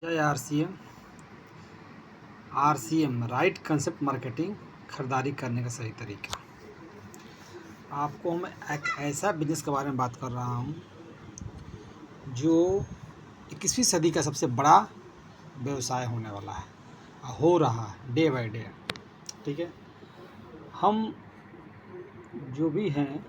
RCM RCM right concept marketing खरीदारी करने का सही तरीका। आपको मैं एक ऐसा बिजनेस के बारे में बात कर रहा हूँ जो 21वीं सदी का सबसे बड़ा व्यवसाय होने वाला है, हो रहा है डे बाय डे। ठीक है, हम जो भी हैं,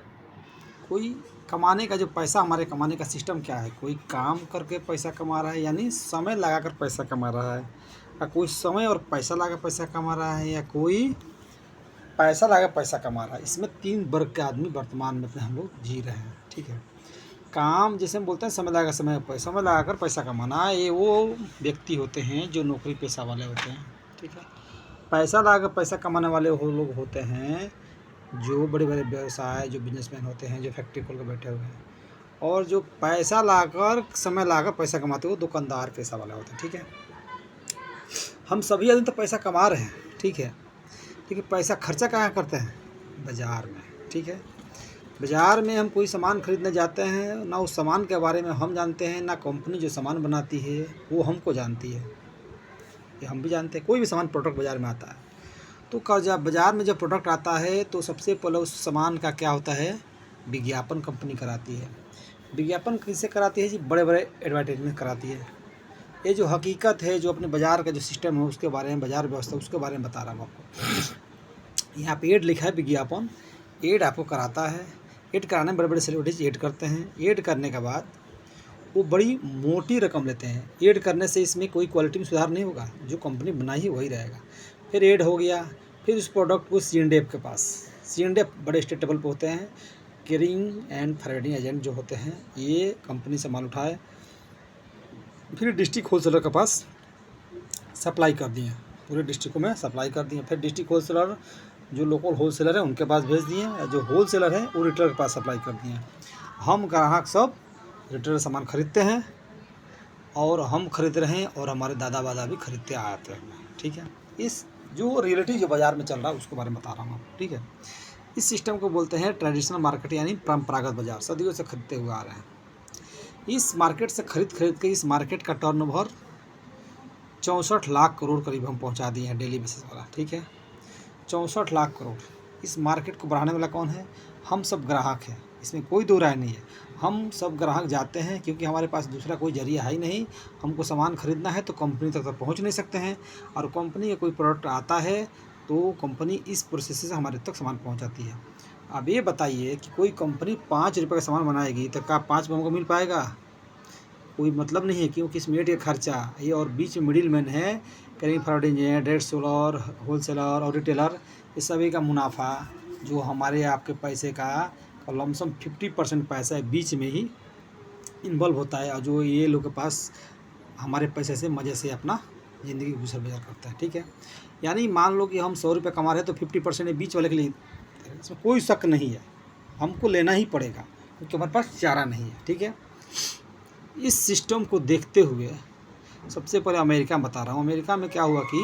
कोई कमाने का जो पैसा, हमारे कमाने का सिस्टम क्या है, कोई काम करके पैसा कमा रहा है यानी समय लगाकर पैसा कमा रहा है, या कोई समय और पैसा लगा पैसा कमा रहा है, या कोई पैसा लगा पैसा कमा रहा है। इसमें 3 वर्ग के आदमी वर्तमान में हम लोग जी रहे हैं। ठीक है, काम जैसे हम बोलते हैं समय लगा समय लगाकर पैसा कमाना, ये वो व्यक्ति होते हैं जो नौकरी पेशा वाले होते हैं। ठीक है, पैसा लगाकर पैसा कमाने वाले वो लोग होते हैं जो बड़े बड़े व्यवसाय, जो बिजनेसमैन होते हैं, जो फैक्ट्री खोल कर बैठे हुए हैं। और जो पैसा लाकर समय लाकर पैसा कमाते हैं वो दुकानदार पेशा वाले होते हैं। ठीक है, हम सभी आदमी तो पैसा कमा रहे हैं। ठीक है, लेकिन पैसा खर्चा कहाँ करते हैं? बाज़ार में। ठीक है, बाज़ार में हम कोई सामान खरीदने जाते हैं, ना उस सामान के बारे में हम जानते हैं, ना कंपनी जो सामान बनाती है वो हमको जानती है। ये हम भी जानते हैं, कोई भी सामान प्रोडक्ट बाज़ार में आता है तो जब बाज़ार में जब प्रोडक्ट आता है तो सबसे पहले उस सामान का क्या होता है, विज्ञापन कंपनी कराती है। विज्ञापन किससे कराती है जी? बड़े बड़े एडवर्टाइजमेंट कराती है। ये जो हकीकत है, जो अपने बाज़ार का जो सिस्टम है उसके बारे में, बाज़ार व्यवस्था उसके बारे में बता रहा हूँ आपको। यहाँ पे एड लिखा है विज्ञापन, एड आपको कराता है। एड कराने में बड़े बड़े सेलिब्रिटीज एड करते हैं। एड करने के बाद वो बड़ी मोटी रकम लेते हैं। एड करने से इसमें कोई क्वालिटी में सुधार नहीं होगा, जो कंपनी बनाई है वही रहेगा। फिर एड हो गया, फिर उस प्रोडक्ट को C&F के पास, C&F बड़े स्टेट लेवल पे होते हैं, कैरिंग एंड फॉरवर्डिंग एजेंट जो होते हैं, ये कंपनी से माल उठाए फिर डिस्ट्रिक्ट होलसेलर के पास सप्लाई कर दिए, पूरे डिस्ट्रिक्टों में सप्लाई कर दिए। फिर डिस्ट्रिक्ट होलसेलर जो लोकल होलसेलर है उनके पास भेज दिए, जो होलसेलर है वो रिटेलर के पास सप्लाई कर दिए। हम ग्राहक सब रिटेलर सामान खरीदते हैं और हम खरीद रहे हैं और हमारे दादा बादा भी खरीदते आते हैं। ठीक है, इस जो रियलिटी जो बाज़ार में चल रहा है उसके बारे में बता रहा हूँ आपको। ठीक है, इस सिस्टम को बोलते हैं ट्रेडिशनल मार्केट, यानी परंपरागत बाज़ार, सदियों से खरीदते हुए आ रहे हैं। इस मार्केट से खरीद के इस मार्केट का टर्नओवर 64 लाख करोड़ करीब हम पहुंचा दिए हैं डेली बेसिस वाला। ठीक है, 64 लाख करोड़। इस मार्केट को बढ़ाने वाला कौन है? हम सब ग्राहक हैं, इसमें कोई दो राय नहीं है। हम सब ग्राहक जाते हैं क्योंकि हमारे पास दूसरा कोई जरिया है ही नहीं। हमको सामान खरीदना है तो कंपनी तक पहुंच नहीं सकते हैं, और कंपनी का कोई प्रोडक्ट आता है तो कंपनी इस प्रोसेस से हमारे तक सामान पहुंचाती है। अब ये बताइए कि कोई कंपनी 5 रुपये का सामान बनाएगी तो क्या 5 में हमको मिल पाएगा? कोई मतलब नहीं है, क्योंकि इसमें का खर्चा ये, और बीच में मिडिल मैन है, कैरिंग फॉरवर्डिंग है, डायरेक्ट सेलर, होलसेलर और रिटेलर, इस सभी का मुनाफा जो हमारे आपके पैसे का लमसम 50% पैसा है बीच में ही इन्वॉल्व होता है, और जो ये लोग के पास हमारे पैसे से मज़े से अपना ज़िंदगी गुजर बसर करता है। ठीक है, यानी मान लो कि हम 100 रुपये कमा रहे हैं तो 50% बीच वाले के लिए, इसमें कोई शक नहीं है, हमको लेना ही पड़ेगा क्योंकि हमारे पास चारा नहीं है। ठीक है, इस सिस्टम को देखते हुए सबसे पहले अमेरिका में बता रहा हूँ। अमेरिका में क्या हुआ कि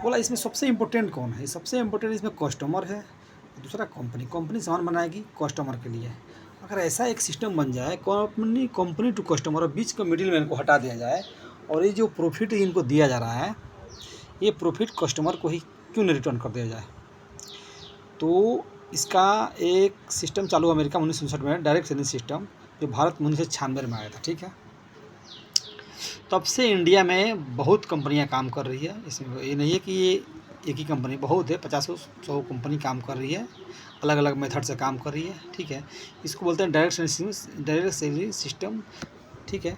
बोला इसमें सबसे इम्पोर्टेंट कौन है? सबसे इम्पोर्टेंट इसमें कस्टमर है, दूसरा कंपनी सामान बनाएगी कस्टमर के लिए। अगर ऐसा एक सिस्टम बन जाए, कंपनी टू कस्टमर, और बीच का मिडिल मैन को हटा दिया जाए, और ये जो प्रॉफिट इनको दिया जा रहा है ये प्रॉफिट कस्टमर को ही क्यों नहीं रिटर्न कर दिया जाए? तो इसका एक सिस्टम चालू अमेरिका में 1959 में, डायरेक्ट सेलिंग सिस्टम, जो भारत में 1996 में आया था। ठीक है, तब से इंडिया में बहुत कंपनियां काम कर रही है। इसमें ये नहीं है कि ये एक ही कंपनी, बहुत है, 50-100 कंपनी काम कर रही है, अलग अलग मेथड से काम कर रही है। ठीक है, इसको बोलते हैं डायरेक्ट सेलिंग सिस्टम। ठीक है,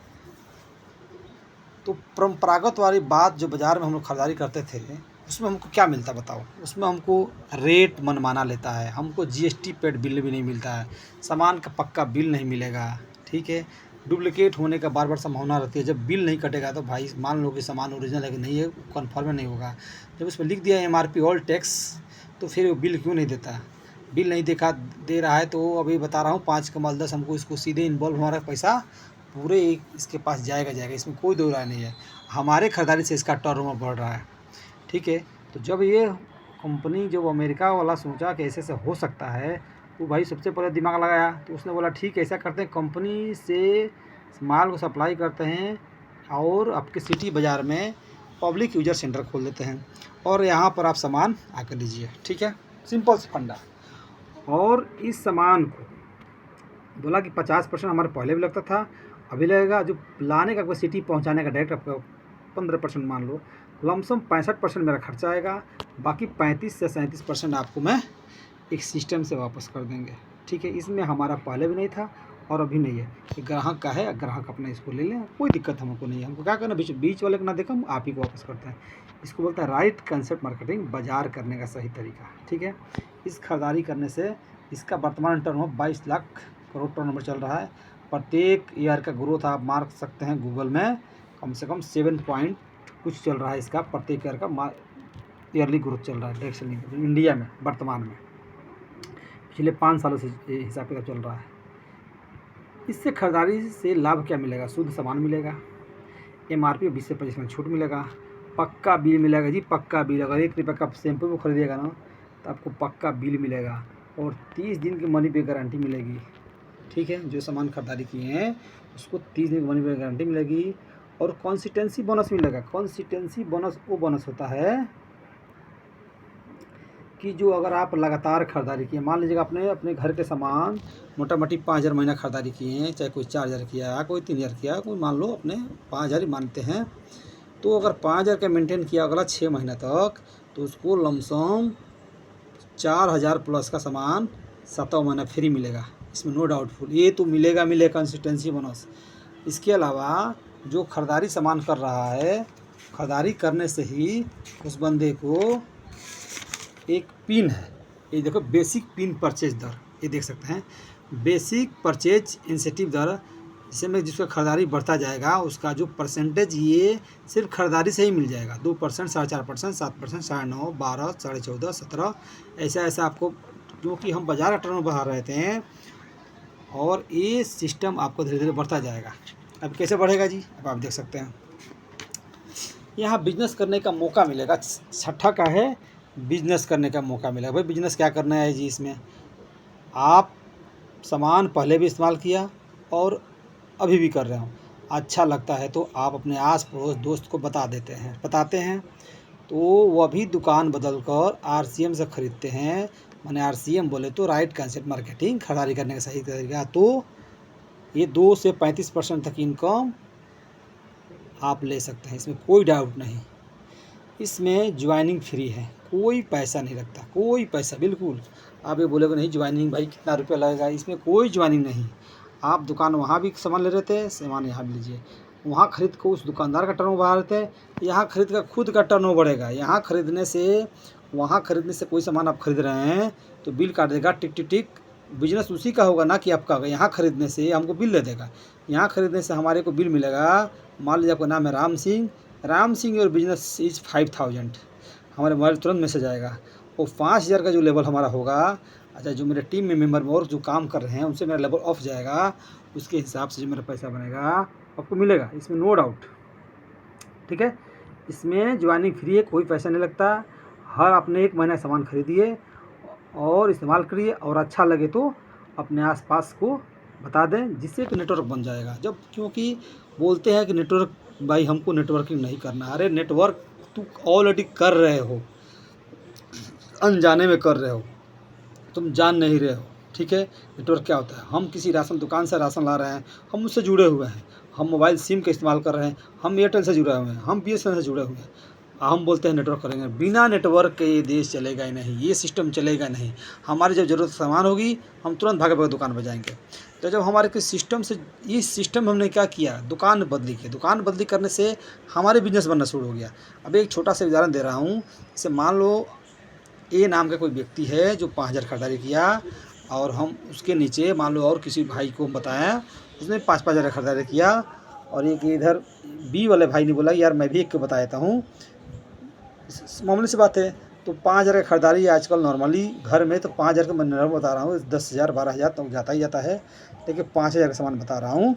तो परंपरागत वाली बात जो बाज़ार में हम लोग खरीदारी करते थे उसमें हमको क्या मिलता बताओ? उसमें हमको रेट मनमाना लेता है, हमको GST पेड बिल भी नहीं मिलता है, सामान का पक्का बिल नहीं मिलेगा। ठीक है, डुप्लिकेट होने का बार बार संभावना रहती है। जब बिल नहीं कटेगा तो भाई मान लो कि सामान ओरिजिनल है कि नहीं है, कन्फर्म नहीं होगा। जब उसमें लिख दिया MRP ऑल टैक्स, तो फिर वो बिल क्यों नहीं देता? बिल नहीं दे रहा है तो अभी बता रहा हूँ 5 कमाल 10, हमको इसको सीधे इन्वॉल्व, हमारा पैसा पूरे इसके पास जाएगा, इसमें कोई दो राय नहीं है। हमारे खरीदारी से इसका टर्नओवर बढ़ रहा है। ठीक है, तो जब ये कंपनी, जब अमेरिका वाला सोचा कि ऐसे हो सकता है, तो भाई सबसे पहले दिमाग लगाया, तो उसने बोला ठीक है ऐसा करते हैं, कंपनी से माल को सप्लाई करते हैं और आपके सिटी बाज़ार में पब्लिक यूजर सेंटर खोल देते हैं और यहाँ पर आप सामान आकर लीजिए। ठीक है, सिंपल सा फंडा। और इस सामान को बोला कि 50% हमारे पहले भी लगता था, अभी लगेगा। जो लाने का, सिटी पहुँचाने का डायरेक्ट आपका 15% मान लो, लमसम 65% मेरा खर्चा आएगा। बाकी 35 से 37% आपको मैं एक सिस्टम से वापस कर देंगे। ठीक है, इसमें हमारा पहले भी नहीं था और अभी नहीं है। कि ग्राहक का है, ग्राहक अपना इसको ले लें, कोई दिक्कत हमको नहीं है। हमको क्या करना, बीच वाले को ना देखा, हम आप ही को वापस करते हैं। इसको बोलते हैं राइट कंसेप्ट मार्केटिंग, बाजार करने का सही तरीका। ठीक है, इस खरीदारी करने से इसका वर्तमान टर्नओवर 22 लाख करोड़ टर्नओवर चल रहा है। प्रत्येक ईयर का ग्रोथ आप मार्क सकते हैं गूगल में, कम से कम 7 पॉइंट कुछ चल रहा है इसका। प्रत्येक ईयर का ईयरली ग्रोथ चल रहा है डायरेक्ट सेलिंग इंडिया में वर्तमान में, पिछले 5 सालों से ये हिसाब किताब चल रहा है। इससे खरीदारी से लाभ क्या मिलेगा? शुद्ध सामान मिलेगा, MRP 20 से 25% छूट मिलेगा, पक्का बिल मिलेगा जी, पक्का बिल। अगर 1 रुपये का शैम्पू भी खरीदिएगा ना तो आपको पक्का बिल मिलेगा और 30 दिन की मनी बैक गारंटी मिलेगी। ठीक है, जो सामान खरीदारी किए हैं उसको 30 दिन की मनी बैक गारंटी मिलेगी और कंसिस्टेंसी बोनस मिलेगा। कंसिस्टेंसी बोनस वो बोनस होता है कि जो अगर आप लगातार खरीदारी किए, मान लीजिएगा आपने अपने घर के सामान मोटा मोटी 5000 महीना खरीदारी किए हैं, चाहे कोई 4000 किया, कोई 3000 किया, कोई मान लो अपने 5000 ही मानते हैं, तो अगर 5000 का मेंटेन किया अगला 6 महीना तक, तो उसको लमसम 4000 प्लस का सामान 7वां महीना फ्री मिलेगा। इसमें नो डाउटफुल ये तो मिलेगा कंसिस्टेंसी बोनस। इसके अलावा जो खरीदारी सामान कर रहा है, खरीदारी करने से ही उस बंदे को एक पिन है, ये देखो, बेसिक पिन परचेज दर, ये देख सकते हैं, बेसिक परचेज इंसेंटिव दर, जिसमें जिसका खरीदारी बढ़ता जाएगा उसका जो परसेंटेज, ये सिर्फ खरीदारी से ही मिल जाएगा। 2%, 4.5%, 7%, 9.5%, 12, 14.5%, 17, ऐसा आपको, क्योंकि हम बाजार का टर्नओवर बढ़ा रहे थे और ये सिस्टम आपको धीरे धीरे बढ़ता जाएगा। अब कैसे बढ़ेगा जी, अब आप देख सकते हैं, यहाँ बिजनेस करने का मौका मिलेगा। छठा का है बिजनेस करने का मौका मिलेगा। भाई बिजनेस क्या करना है जी, इसमें आप सामान पहले भी इस्तेमाल किया और अभी भी कर रहे हो, अच्छा लगता है तो आप अपने आस पड़ोस दोस्त को बताते हैं तो वह भी दुकान बदल कर RCM से ख़रीदते हैं। मैंने RCM बोले तो राइट कंसेप्ट मार्केटिंग, खरीदारी करने का सही तरीका। तो ये 2 से 35% तक इनकम आप ले सकते हैं, इसमें कोई डाउट नहीं। इसमें ज्वाइनिंग फ्री है, कोई पैसा नहीं लगता, कोई पैसा बिल्कुल। आप ये बोलोगे नहीं ज्वाइनिंग भाई कितना रुपया लगेगा, इसमें कोई ज्वाइनिंग नहीं। आप दुकान वहाँ भी सामान ले रहे थे, सामान यहाँ भी लीजिए। वहाँ खरीद को उस दुकानदार का टर्नओवर बढ़ा रहे थे, यहाँ खरीद कर खुद का टर्नओवर बढ़ेगा। यहाँ खरीदने से वहाँ खरीदने से कोई सामान आप खरीद रहे हैं तो बिल काट देगा, टिक टिक टिक। बिजनेस उसी का होगा ना कि आपका होगा। यहाँ खरीदने से हमको बिल दे देगा, यहाँ खरीदने से हमारे को बिल मिलेगा। मान लीजिए आपका नाम है राम सिंह और बिजनेस इज 5000, हमारे मोबाइल तुरंत मैसेज आएगा। और 5000 का जो लेवल हमारा होगा, अच्छा जो मेरे टीम में मेंबर और जो काम कर रहे हैं उनसे मेरा लेवल ऑफ जाएगा, उसके हिसाब से जो मेरा पैसा बनेगा आपको मिलेगा, इसमें नो डाउट। ठीक है, इसमें ज्वाइनिंग फ्री है, कोई पैसा नहीं लगता। हर अपने 1 महीना सामान खरीदिए और इस्तेमाल करिए और अच्छा लगे तो अपने आसपास को बता दें, जिससे एक नेटवर्क बन जाएगा। जब क्योंकि बोलते हैं कि नेटवर्क, भाई हमको नेटवर्किंग नहीं करना। अरे नेटवर्क तू ऑलरेडी कर रहे हो, अनजाने में कर रहे हो, तुम जान नहीं रहे हो। ठीक है, नेटवर्क क्या होता है? हम किसी राशन दुकान से राशन ला रहे हैं, हम उससे जुड़े हुए हैं, हम मोबाइल सिम का इस्तेमाल कर रहे हैं, हम एयरटेल से जुड़े हुए हैं, हम BSNL से जुड़े हुए हैं। हम बोलते हैं नेटवर्क करेंगे, बिना नेटवर्क के ये देश चलेगा ही नहीं, ये सिस्टम चलेगा नहीं। हमारी जब ज़रूरत सामान होगी हम तुरंत भागे भागे दुकान पर जाएंगे। तो जब हमारे किस सिस्टम से, इस सिस्टम हमने क्या किया, दुकान बदली की। दुकान बदली करने से हमारे बिजनेस बनना शुरू हो गया। अब एक छोटा सा उदाहरण दे रहा हूँ। जैसे मान लो ए नाम का कोई व्यक्ति है जो 5000 खरीदारी किया और हम उसके नीचे मान लो और किसी भाई को बताया, उसने 5-5 खरीदारी किया और एक इधर बी वाले भाई ने बोला यार मैं भी एक को बता देता हूँ, मामूली सी बात है। तो 5000 का खरीदारी आजकल नॉर्मली घर में, तो 5000 का मैं नॉर्मल बता रहा हूँ, 10,000 12,000 तो जाता ही जाता है, लेकिन 5000 का सामान बता रहा हूँ।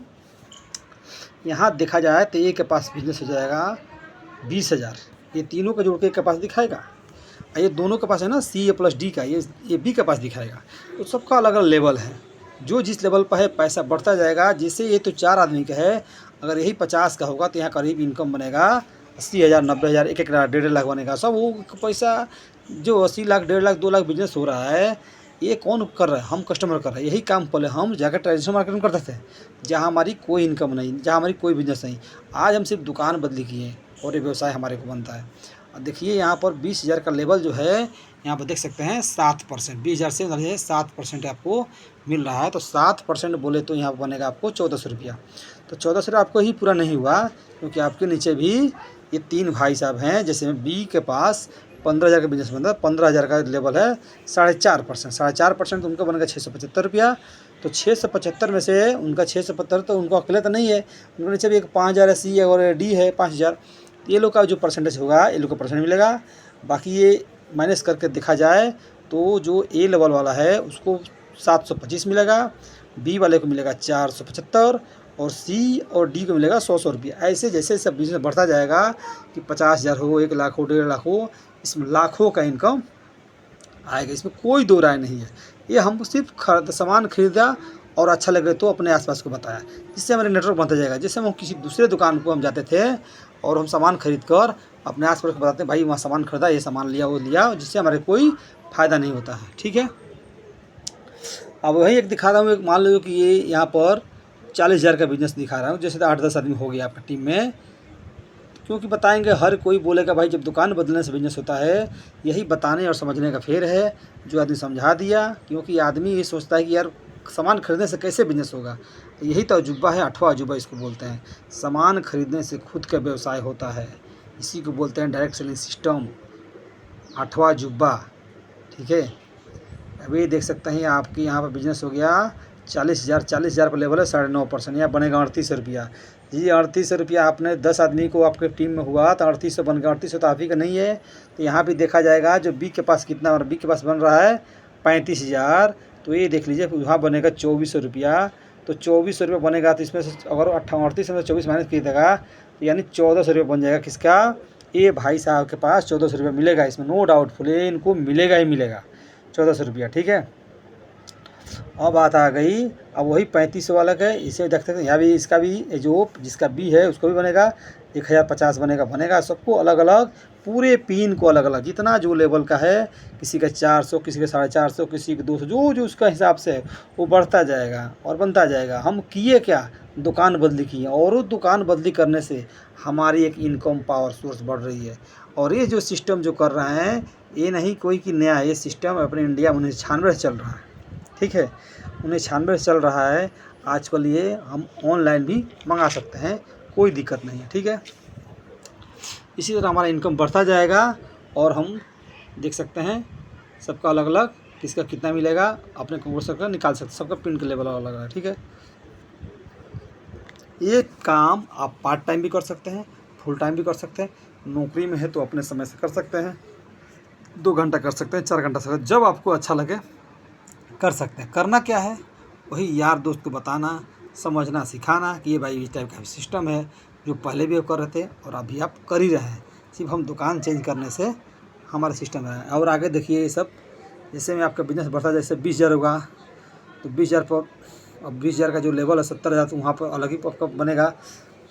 यहाँ देखा जाए तो ए के पास बिजनेस हो जाएगा 20,000, ये तीनों का जोड़ के के पास दिखाएगा। ये दोनों के पास है ना CA+D का, ये B के पास दिखाएगा। तो सबका अलग अलग लेवल है, जो जिस लेवल पर है पैसा बढ़ता जाएगा। जैसे ये तो 4 आदमी का है, अगर यही 50 का होगा तो यहाँ करीब इनकम बनेगा 80,000, 90,000, 1-1 लाख, 1.5 लाख बनेगा। सब वो पैसा जो 80 लाख, 1.5 लाख, 2 लाख बिजनेस हो रहा है, ये कौन कर रहा है? हम कस्टमर कर रहे हैं। यही काम पहले हम जाकर ट्रेडिशनल मार्केट में करते थे, जहाँ हमारी कोई इनकम नहीं, जहाँ हमारी कोई बिजनेस नहीं। आज हम सिर्फ दुकान बदली किए और ये व्यवसाय हमारे को बनता है। और देखिए यहाँ पर 20,000 का लेवल जो है, यहाँ पर देख सकते हैं 7%, 20,000 से 7% आपको मिल रहा है। तो 7% बोले तो यहाँ पर बनेगा आपको 1400 रुपया। तो 1400 आपको ही पूरा नहीं हुआ, क्योंकि आपके नीचे भी ये 3 भाई साहब हैं। जैसे बी के पास 15,000 का बिजनेस बनता है, 15,000 का लेवल है, 4.5%, 4.5% तो उनका बनेगा 675 रुपया। तो 675 में से उनका 675 तो उनको अकेले तो नहीं है, उनके नीचे भी एक 5,000 सी है और डी है 5,000। ये लोग का जो परसेंटेज होगा, ये लोग का परसेंट मिलेगा। बाकी ये माइनस करके देखा जाए तो जो ए लेवल वाला है उसको 725 मिलेगा, बी वाले को मिलेगा 475 और सी और डी को मिलेगा 100 रुपया। ऐसे जैसे सब बिजनेस बढ़ता जाएगा कि 50,000 हो, 1 लाख हो, 1.5 लाख हो, इसमें लाखों का इनकम आएगा। इसमें कोई दो राय नहीं है। ये हम सिर्फ सामान खरीदा और अच्छा लगे तो अपने आसपास को बताया, जिससे हमारे नेटवर्क बनता जाएगा। जैसे हम किसी दूसरे दुकान को हम जाते थे और हम सामान खरीद कर अपने आसपास को बताते हैं, भाई वहाँ सामान खरीदा, ये सामान लिया, वो लिया, जिससे हमारे कोई फ़ायदा नहीं होता है। ठीक है, अब वही एक दिखा रहा हूँ। एक मान लो कि ये यहाँ पर 40,000 का बिजनेस दिखा रहा हूँ। जैसे 8-10 आदमी हो गया आपकी टीम में, क्योंकि बताएंगे, हर कोई बोलेगा भाई जब दुकान बदलने से बिजनेस होता है। यही बताने और समझने का फेर है। जो आदमी समझा दिया, क्योंकि आदमी ये सोचता है कि यार सामान खरीदने से कैसे बिजनेस होगा। यही तो अजूबा है, 8वां अजूबा इसको बोलते हैं। सामान खरीदने से खुद का व्यवसाय होता है, इसी को बोलते हैं डायरेक्ट सेलिंग सिस्टम, 8वां अजूबा। ठीक है, अभी देख सकते हैं आपके यहाँ पर बिजनेस हो गया 40,000, 40,000 पर लेवल है 9.5%, यहाँ बनेगा 3800 रुपया। जी 3800 रुपया आपने 10 आदमी को आपके टीम में हुआ तो 3800 बन गया। 3800 तो आप ही का नहीं है। तो यहाँ भी देखा जाएगा जो बी के पास कितना, और बी के पास बन रहा है 35,000, तो ये देख लीजिए वहाँ बनेगा 2400 रुपया। तो 2400 रुपया बनेगा, तो इसमें से अगर 38 में 24 माइनस कीजिएगा तो यानी 1400 रुपया बन जाएगा। किसका? ये भाई साहब के पास 1400 रुपया मिलेगा। इसमें नो डाउटफुल इनको मिलेगा ही मिलेगा 1400 रुपया। ठीक है, अब बात आ गई, अब वही 3500 वाला है, इसे देख सकते हैं। यहाँ भी इसका भी जो जिसका बी है उसको भी बनेगा 1050 बनेगा। सबको अलग अलग, पूरे पिन को अलग अलग, जितना जो लेवल का है, किसी का 400, किसी का 450, किसी का 200, जो जो उसका हिसाब से है वो बढ़ता जाएगा और बनता जाएगा। हम किए क्या? दुकान बदली की, और उस दुकान बदली करने से हमारी एक इनकम पावर सोर्स बढ़ रही है। और ये जो सिस्टम जो कर रहे हैं, ये नहीं कोई कि नया है, ये सिस्टम अपने इंडिया में 1996 से चल रहा है। ठीक है, 1996 से चल रहा है। आजकल ये हम ऑनलाइन भी मंगा सकते हैं, कोई दिक्कत नहीं है। ठीक है, इसी तरह हमारा इनकम बढ़ता जाएगा और हम देख सकते हैं सबका अलग अलग, किसका कितना मिलेगा अपने कंप्यूटर का निकाल सकते हैं। सबका पिन का लेवल अलग अलग है। ठीक है, ये काम आप पार्ट टाइम भी कर सकते हैं, फुल टाइम भी कर सकते हैं। नौकरी में है तो अपने समय से कर सकते हैं, 2 घंटा कर सकते हैं, 4 घंटा सकते हैं, जब आपको अच्छा लगे कर सकते हैं। करना क्या है? वही यार दोस्त को बताना, समझना, सिखाना कि ये भाई इस टाइप का सिस्टम है, जो पहले भी कर रहे थे और अभी आप कर ही रहे हैं। सिर्फ हम दुकान चेंज करने से हमारा सिस्टम है। और आगे देखिए ये सब, जैसे में आपका बिजनेस बढ़ता, जैसे 20,000 होगा तो 20,000 पर, अब 20,000 का जो लेवल है 70,000, तो वहाँ पर अलग ही आपका बनेगा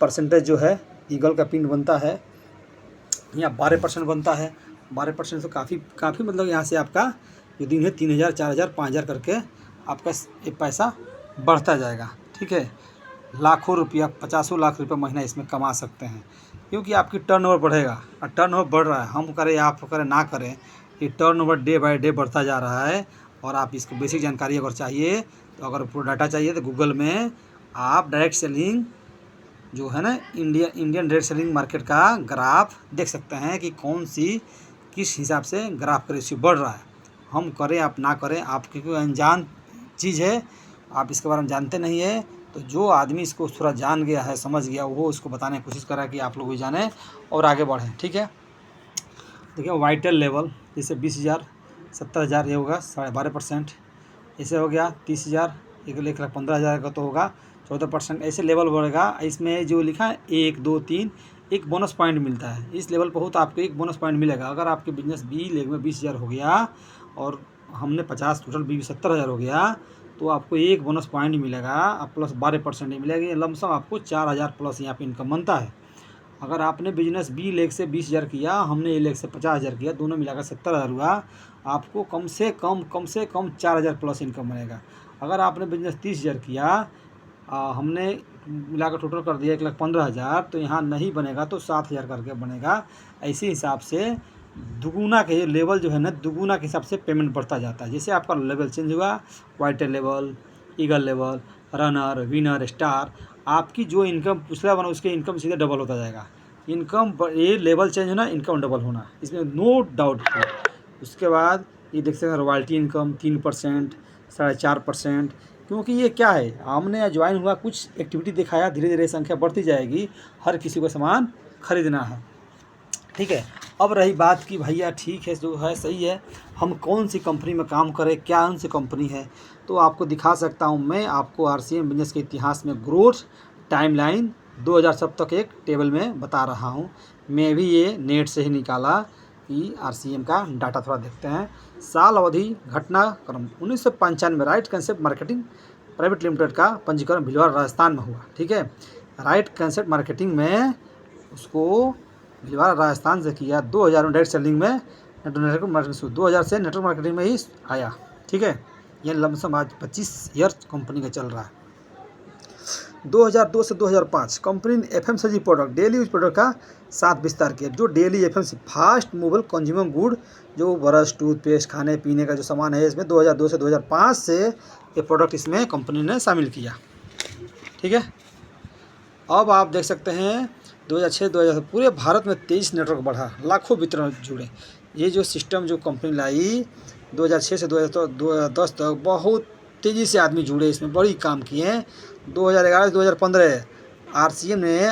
परसेंटेज जो है, ईगल का पिन बनता है। यहाँ 12% बनता है। 12% तो काफ़ी मतलब यहाँ से आपका जो दिन है 3,000, 4,000, 5,000 करके आपका ये पैसा बढ़ता जाएगा। ठीक है, लाखों रुपया, 50 लाख रुपया महीना इसमें कमा सकते हैं, क्योंकि आपकी टर्नओवर बढ़ेगा। और टर्नओवर बढ़ रहा है, हम करें आप करें ना करें, ये टर्नओवर डे बाय डे बढ़ता जा रहा है। और आप इसको बेसिक जानकारी अगर चाहिए, तो अगर पूरा डाटा चाहिए तो गूगल में आप डायरेक्ट सेलिंग जो है ना, इंडियन डायरेक्ट सेलिंग मार्केट का ग्राफ देख सकते हैं कि कौन सी किस हिसाब से ग्राफ का रेशियो बढ़ रहा है। हम करें आप ना करें, आपकी कोई अनजान चीज़ है, आप इसके बारे में जानते नहीं है, तो जो आदमी इसको थोड़ा जान गया है, समझ गया, वो इसको बताने की कोशिश कर रहा है कि आप लोग भी जानें और आगे बढ़ें। ठीक है, देखिए वाइटल लेवल जैसे 20,000, 70,000 ये होगा 12.5%। ऐसे हो गया 30,000, 1,15,000 का तो होगा 14%। ऐसे लेवल बढ़ेगा। इसमें जो लिखा है 1, 2, 3 एक बोनस पॉइंट मिलता है। इस लेवल पर हो तो आपको एक बोनस पॉइंट मिलेगा। अगर आपके बिजनेस बी लेग में 20,000 हो गया और हमने 50 टोटल बी 70,000 हो गया, तो आपको एक बोनस पॉइंट मिलेगा, आप प्लस 12% ही मिलेगी। लमसम आपको 4000 प्लस यहाँ पे इनकम बनता है। अगर आपने बिजनेस बी लेग से 20,000 किया, हमने ए लेग से 50,000 किया, दोनों मिलाकर 70,000 हुआ, आपको कम से कम 4,000 प्लस इनकम बनेगा। अगर आपने बिजनेस 30,000 किया, हमने मिलाकर टोटल कर दिया 1,15,000, तो यहाँ नहीं बनेगा तो 7,000 करके बनेगा। ऐसे हिसाब से दुगुना के लेवल जो है ना, दुगुना के हिसाब से पेमेंट बढ़ता जाता है। जैसे आपका लेवल चेंज हुआ, white level, eagle level, runner, winner, star, आपकी जो इनकम पिछला बना उसके इनकम सीधे डबल होता जाएगा। इनकम ये लेवल चेंज होना, इनकम डबल होना, इसमें नो डाउट है। उसके बाद ये देख सकते हैं रॉयल्टी इनकम 3%, 4.5%, क्योंकि ये क्या है, हमने ज्वाइन हुआ, कुछ एक्टिविटी दिखाया, धीरे धीरे संख्या बढ़ती जाएगी। हर किसी को सामान खरीदना है, ठीक है। अब रही बात कि भैया ठीक है, जो है सही है, हम कौन सी कंपनी में काम करें, क्या कौन सी कंपनी है, तो आपको दिखा सकता हूं। मैं आपको आरसीएम बिजनेस के इतिहास में ग्रोथ टाइमलाइन 2000 सब तक एक टेबल में बता रहा हूं। मैं भी ये नेट से ही निकाला कि आरसीएम का डाटा थोड़ा देखते हैं। साल अवधि घटनाक्रम 1995 right concept marketing private limited का पंजीकरण भिलवाड़ा राजस्थान में हुआ, ठीक है। राइट कंसेप्ट मार्केटिंग में उसको भिलवाड़ा राजस्थान से किया। 2000 में डायरेक्ट सेलिंग में नेटवर्क मार्केटिंग 2000 से नेटवर्क मार्केटिंग में ही आया, ठीक है। ये लमसम आज 25 ईयर कंपनी का चल रहा है। 2002 से 2005 कंपनी ने FMCG product, daily use product का साथ विस्तार किया। जो daily FMCG fast movable consumer good, जो ब्रश, टूथपेस्ट, खाने पीने का जो सामान है, इसमें 2002 से 2005 से ये प्रोडक्ट इसमें कंपनी ने शामिल किया, ठीक है। अब आप देख सकते हैं 2006-2007 पूरे भारत में 23 नेटवर्क बढ़ा, लाखों वितरण जुड़े। ये जो सिस्टम जो कंपनी लाई 2006 से 2010 तक बहुत तेज़ी से आदमी जुड़े, इसमें बड़ी काम किए हैं। 2011 से 2015 आरसीएम ने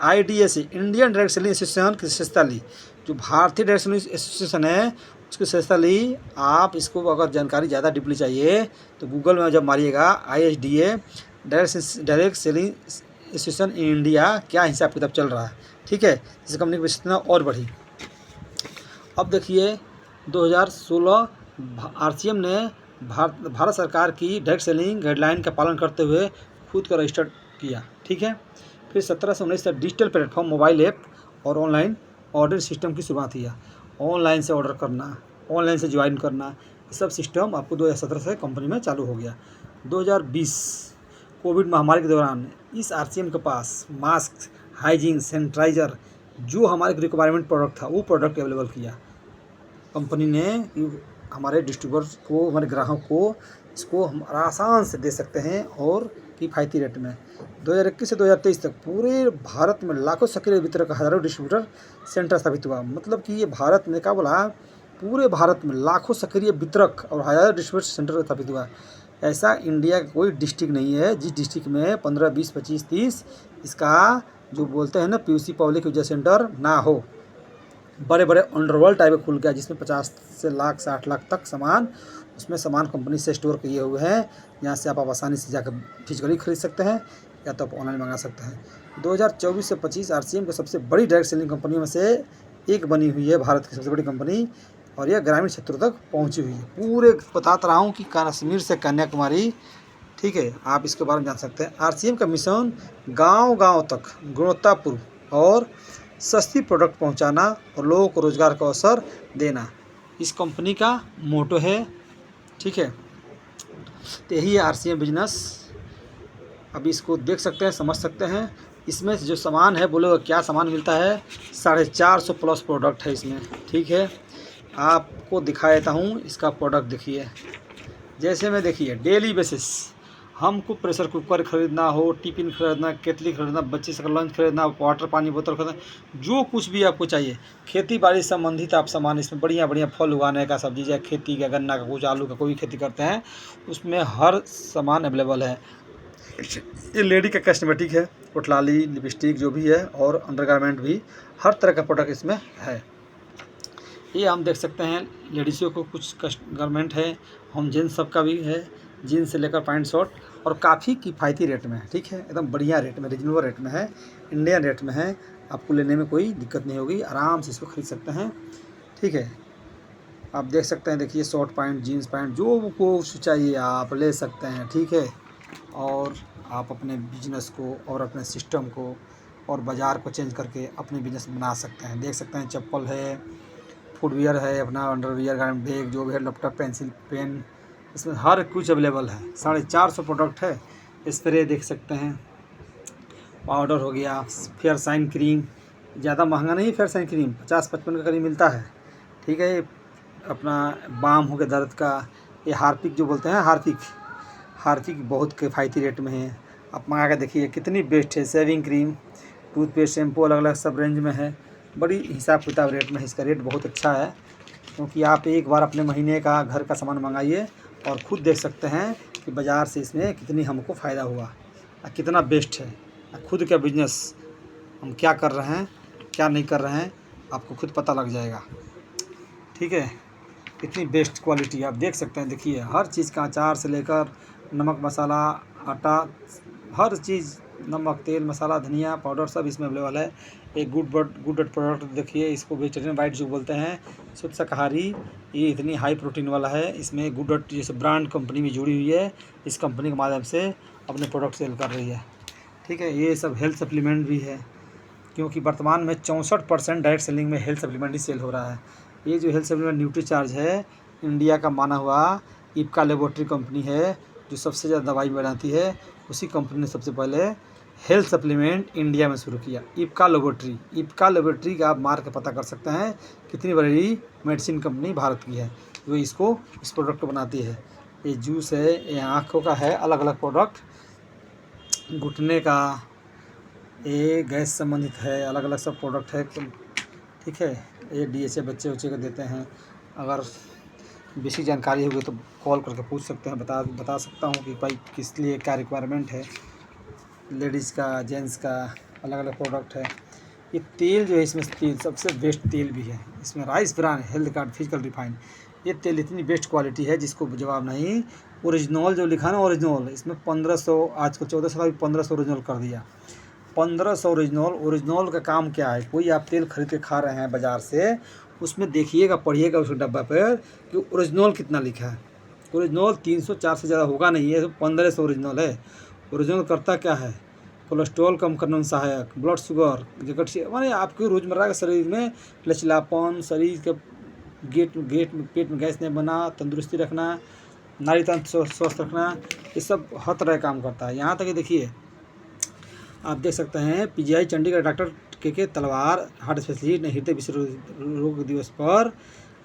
IDS Indian direct selling association की सदस्यता ली। जो भारतीय डायरेक्ट सेलिंग एसोसिएशन है उसकी सदस्यता ली। आप इसको अगर जानकारी ज़्यादा डीपली चाहिए तो गूगल में जब मारिएगा ISDA direct selling association in India, क्या हिसाब किताब चल रहा है, ठीक है। जिस कंपनी की विशेषता और बढ़ी। अब देखिए 2016 आरसीएम ने भारत सरकार की डायरेक्ट सेलिंग गाइडलाइन का पालन करते हुए खुद को रजिस्टर्ड किया, ठीक है। फिर 17 से 19 तक डिजिटल प्लेटफॉर्म, मोबाइल ऐप और ऑनलाइन ऑर्डर सिस्टम की शुरुआत किया। ऑनलाइन से ऑर्डर करना, ऑनलाइन से ज्वाइन करना, ये सब सिस्टम आपको 2017 से कंपनी में चालू हो गया। 2020 कोविड महामारी के दौरान इस आरसीएम के पास मास्क, हाइजीन, सैनिटाइज़र, जो हमारे रिक्वायरमेंट प्रोडक्ट था वो प्रोडक्ट अवेलेबल किया कंपनी ने। हमारे डिस्ट्रीब्यूटर्स को, हमारे ग्राहक को इसको हम आसान से दे सकते हैं और किफ़ायती रेट में। 2021 से 2023 तक पूरे भारत में लाखों सक्रिय वितरक, हज़ारों डिस्ट्रीब्यूटर सेंटर स्थापित हुआ। मतलब कि ये भारत में क्या बोला, पूरे भारत में लाखों सक्रिय वितरक और हज़ारों डिस्ट्रीब्यूटर सेंटर स्थापित हुआ। ऐसा इंडिया का कोई डिस्ट्रिक्ट नहीं है जिस डिस्ट्रिक्ट में 15, 20, 25, 30 इसका जो बोलते हैं ना पीयूसी पब्लिक यूजर सेंटर ना हो। बड़े बड़े अंडरवर्ल्ड टाइप खुल गया जिसमें 50 से लाख 60 लाख तक सामान, उसमें सामान कंपनी से स्टोर किए हुए हैं। यहाँ से आप आसानी से जाकर फिजिकली खरीद सकते हैं या तो आप ऑनलाइन मंगा सकते हैं। 2024 से 25 आरसीएम की सबसे बड़ी डायरेक्ट सेलिंग कंपनियों में से एक बनी हुई है, भारत की सबसे बड़ी कंपनी, और यह ग्रामीण क्षेत्रों तक पहुँची हुई है। पूरे बताता रहा हूँ कि कश्मीर से कन्याकुमारी, ठीक है, आप इसके बारे में जान सकते हैं। आरसीएम का मिशन गांव-गांव तक गुणवत्तापूर्ण और सस्ती प्रोडक्ट पहुंचाना और लोगों को रोज़गार का अवसर देना, इस कंपनी का मोटो है, ठीक है। तो यही है आरसीएम बिजनेस। अभी इसको देख सकते हैं, समझ सकते हैं। इसमें जो सामान है, बोले क्या सामान मिलता है, 450 प्लस प्रोडक्ट है इसमें, ठीक है। आपको दिखा देता हूँ इसका प्रोडक्ट। देखिए जैसे मैं, देखिए डेली बेसिस हमको प्रेशर कुकर खरीदना हो, टिफिन खरीदना, केतली खरीदना, बच्चे से लंच खरीदना, वाटर पानी बोतल खरीदना, जो कुछ भी आपको चाहिए खेती बाड़ी से संबंधित आप सामान, इसमें बढ़िया बढ़िया फल उगाने का, सब्जी या खेती का, गन्ना का, कुछ आलू का, कोई भी खेती करते हैं उसमें हर सामान अवेलेबल है। ये लेडी का कॉस्मेटिक है, पोटलाली, लिपस्टिक जो भी है, और अंडरगारमेंट भी, हर तरह का प्रोडक्ट इसमें है। ये हम देख सकते हैं लेडीज़ों को कुछ गारमेंट है, हम जेंट्स सबका भी है, जीन्स से लेकर पैंट शर्ट, और काफ़ी किफ़ायती रेट में है, ठीक है, एकदम बढ़िया रेट में, रीजनेबल रेट में है, इंडियन रेट में है। आपको लेने में कोई दिक्कत नहीं होगी, आराम से इसको खरीद सकते हैं, ठीक है। आप देख सकते हैं, देखिए शॉर्ट पैंट, जीन्स पैंट, जो कुछ चाहिए आप ले सकते हैं, ठीक है। और आप अपने बिजनेस को और अपने सिस्टम को और बाज़ार को चेंज करके अपने बिजनेस बना सकते हैं। देख सकते हैं चप्पल है, फुटवियर है, अपना अंडरवियर, गारमेंट, बैग, जो भी है, लैपटॉप, पेंसिल, पेन, इसमें हर कुछ अवेलेबल है। 450 प्रोडक्ट है। स्प्रे देख सकते हैं, पाउडर हो गया, फेयर साइन क्रीम, ज़्यादा महंगा नहीं, फेयर साइन क्रीम 50-55 का करीब मिलता है, ठीक है। ये अपना बाम हो गया दर्द का, ये हार्पिक जो बोलते हैं, हार्पिक बहुत किफ़ायती रेट में है। आप मंगा के देखिए कितनी बेस्ट है। सेविंग क्रीम, टूथपेस्ट, शैम्पू अलग अलग सब रेंज में है, बड़ी हिसाब किताब रेट में है। इसका रेट बहुत अच्छा है, क्योंकि आप एक बार अपने महीने का घर का सामान मंगाइए और ख़ुद देख सकते हैं कि बाज़ार से इसमें कितनी हमको फ़ायदा हुआ और कितना बेस्ट है। खुद का बिजनेस हम क्या कर रहे हैं, क्या नहीं कर रहे हैं, आपको खुद पता लग जाएगा, ठीक है। इतनी बेस्ट क्वालिटी आप देख सकते हैं। देखिए हर चीज़ का, अचार से लेकर नमक, मसाला, आटा, हर चीज़, नमक, तेल, मसाला, धनिया पाउडर, सब इसमें अवेलेबल है। एक गुड प्रोडक्ट देखिए, इसको वेजिटेरियन वाइट जो बोलते हैं, शुद्ध शाकाहारी, ये इतनी हाई प्रोटीन वाला है। इसमें गुड जैसे ब्रांड कंपनी भी जुड़ी हुई है, इस कंपनी के माध्यम से अपने प्रोडक्ट सेल कर रही है, ठीक है। ये सब हेल्थ सप्लीमेंट भी है, क्योंकि वर्तमान में 64% डायरेक्ट सेलिंग में हेल्थ सप्लीमेंट ही सेल हो रहा है। ये जो हेल्थ सप्लीमेंट न्यूट्रीचार्ज है, इंडिया का माना हुआ इप्का लेबोरेटरी कंपनी है, जो सबसे ज़्यादा दवाई बनाती है। उसी कंपनी ने सबसे पहले हेल्थ सप्लीमेंट इंडिया में शुरू किया, इप्का लेबोरेटरी का आप मार के पता कर सकते हैं कितनी बड़ी मेडिसिन कंपनी भारत की है, जो इस प्रोडक्ट को बनाती है। ये जूस है, ये आँखों का है, अलग अलग प्रोडक्ट, घुटने का, ये गैस संबंधित है, अलग अलग सब प्रोडक्ट है, ठीक है। ये DHA बच्चे को देते हैं। अगर बेसिक जानकारी होगी तो कॉल करके पूछ सकते हैं, बता सकता हूँ कि भाई किस लिए क्या रिक्वायरमेंट है। लेडीज़ का, जेंट्स का, अलग अलग प्रोडक्ट है। ये तेल जो है, इसमें तेल सबसे बेस्ट तेल भी है। इसमें rice bran, health card, physical refined, ये तेल इतनी बेस्ट क्वालिटी है जिसको जवाब नहीं। ओरिजिनल जो लिखा है ना, ओरिजिनल, इसमें 1500, आजकल 1400 का भी 1500 ओरिजिनल कर दिया। 1500 ओरिजिनल का काम क्या है? कोई आप तेल खरीद के खा रहे हैं बाज़ार से, उसमें देखिएगा, पढ़िएगा उस डब्बा पर कि ओरिजिनल कितना लिखा है। ओरिजिनल 300-400 से ज़्यादा होगा नहीं, ये 1500 ओरिजिनल है। ओरिजिनल करता क्या है? कोलेस्ट्रॉल कम करने में सहायक, ब्लड शुगर, जगट, माने आपके रोज़मर्रा के शरीर में लचीलापन, शरीर के पेट में गैस नहीं बना, तंदुरुस्ती रखना, नाड़ी तंत्र स्वस्थ रखना, ये सब हर तरह काम करता है। यहाँ तक कि देखिए, आप देख सकते हैं PGI चंडीगढ़ डॉक्टर के तलवार, हार्ट स्पेशलिस्ट ने हृदय विश्व रोग दिवस पर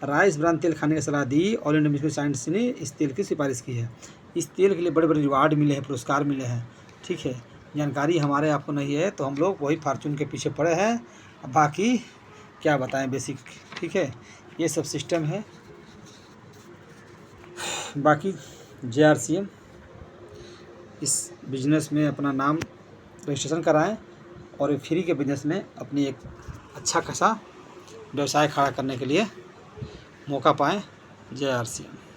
राइस ब्रान तेल खाने की सलाह दी। ऑल इंडिया मेडिकल साइंस ने इस तेल की सिफारिश की है। इस तेल के लिए बड़े बड़े रिवार्ड मिले हैं, पुरस्कार मिले हैं, ठीक है। जानकारी हमारे आपको नहीं है तो हम लोग वही फॉर्चून के पीछे पड़े हैं। बाकी क्या बताएं बेसिक, ठीक है। ये सब सिस्टम है। बाकी JRCM, इस बिजनेस में अपना नाम रजिस्ट्रेशन कराएं और फ्री के बिजनेस में अपनी एक अच्छा खासा व्यवसाय खड़ा करने के लिए मौका पाएं। JRCM।